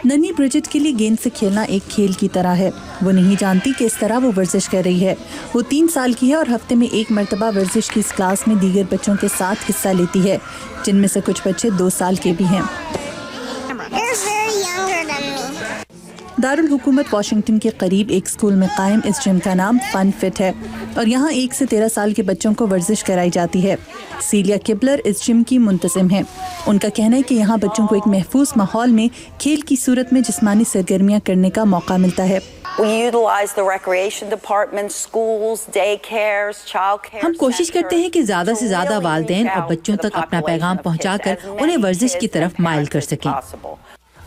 ننھی برجٹ کے لیے گیند سے کھیلنا ایک کھیل کی طرح ہے. وہ نہیں جانتی کہ اس طرح وہ ورزش کر رہی ہے. وہ 3 سال کی ہے اور ہفتے میں 1 مرتبہ ورزش کی اس کلاس میں دیگر بچوں کے ساتھ حصہ لیتی ہے، جن میں سے کچھ بچے 2 سال کے بھی ہیں. دارالحکومت واشنگٹن کے قریب ایک اسکول میں قائم اس جم کا نام فن فٹ ہے اور یہاں 1 سے 13 سال کے بچوں کو ورزش کرائی جاتی ہے. سیلیا کبلر اس جم کی منتظم ہیں. ان کا کہنا ہے کہ یہاں بچوں کو ایک محفوظ ماحول میں کھیل کی صورت میں جسمانی سرگرمیاں کرنے کا موقع ملتا ہے. ہم کوشش کرتے ہیں کہ زیادہ سے زیادہ والدین اور بچوں تک اپنا پیغام پہنچا کر انہیں ورزش کی طرف مائل کر سکیں.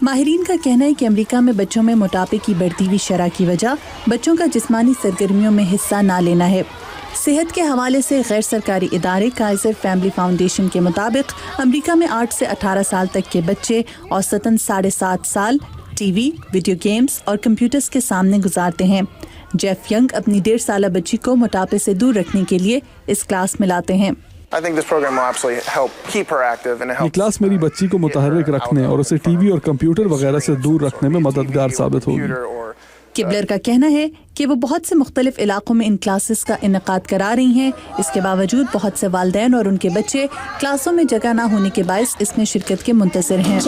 ماہرین کا کہنا ہے کہ امریکہ میں بچوں میں موٹاپے کی بڑھتی ہوئی شرح کی وجہ بچوں کا جسمانی سرگرمیوں میں حصہ نہ لینا ہے. صحت کے حوالے سے غیر سرکاری ادارے کائزر فیملی فاؤنڈیشن کے مطابق امریکہ میں 8 سے 18 سال تک کے بچے اوسطاً 7.5 سال ٹی وی، ویڈیو گیمز اور کمپیوٹرز کے سامنے گزارتے ہیں. جیف ینگ اپنی 1.5 سالہ بچی کو موٹاپے سے دور رکھنے کے لیے اس کلاس میں لاتے ہیں. یہ کلاس میری بچی کو متحرک رکھنے اور اسے ٹی وی اور کمپیوٹر وغیرہ سے دور رکھنے میں مددگار ثابت ہوگی. کبلر کا کہنا ہے کہ وہ بہت سے مختلف علاقوں میں ان کلاسز کا انعقاد کرا رہی ہیں. اس کے باوجود بہت سے والدین اور ان کے بچے کلاسوں میں جگہ نہ ہونے کے باعث اس میں شرکت کے منتظر ہیں.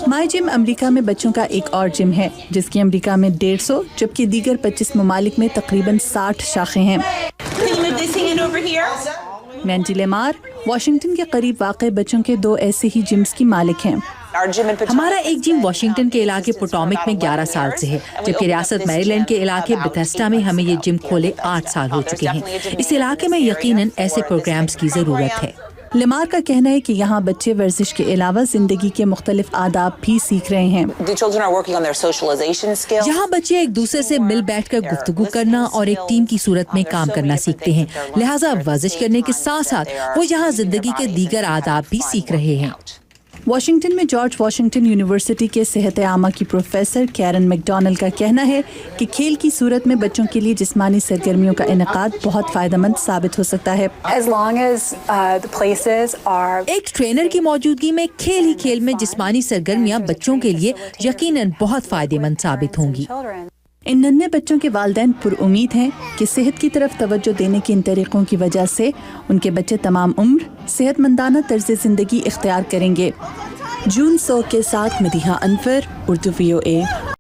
مائی جم امریکہ میں بچوں کا ایک اور جم ہے جس کی امریکہ میں 150 جبکہ دیگر 25 ممالک میں تقریباً 60 شاخیں ہیں. مینڈی لیمار واشنگٹن کے قریب واقع بچوں کے 2 ایسے ہی جمز کی مالک ہیں. ہمارا ایک جم واشنگٹن کے علاقے پوٹومک میں 11 سال سے ہے، جبکہ ریاست میریلینڈ کے علاقے بیتھیسڈا میں ہمیں یہ جم کھولے 8 سال ہو چکے ہیں. اس علاقے میں یقیناً ایسے پروگرامز کی ضرورت ہے. لیمار کا کہنا ہے کہ یہاں بچے ورزش کے علاوہ زندگی کے مختلف آداب بھی سیکھ رہے ہیں. یہاں بچے ایک دوسرے سے مل بیٹھ کر گفتگو کرنا اور ایک ٹیم کی صورت میں کام کرنا سیکھتے ہیں، لہٰذا ورزش کرنے کے ساتھ ساتھ وہ یہاں زندگی کے دیگر آداب بھی سیکھ رہے ہیں. واشنگٹن میں جارج واشنگٹن یونیورسٹی کے صحت عامہ کی پروفیسر کیرن میک ڈونلڈ کا کہنا ہے کہ کھیل کی صورت میں بچوں کے لیے جسمانی سرگرمیوں کا انعقاد بہت فائدہ مند ثابت ہو سکتا ہے. ایک ٹرینر کی موجودگی میں کھیل ہی کھیل میں جسمانی سرگرمیاں بچوں کے لیے یقیناً بہت فائدہ مند ثابت ہوں گی. ان ننھے بچوں کے والدین پر امید ہیں کہ صحت کی طرف توجہ دینے کے ان طریقوں کی وجہ سے ان کے بچے تمام عمر صحت مندانہ طرز زندگی اختیار کریں گے. جون سو کے ساتھ مدیحہ انور، اردو VOA.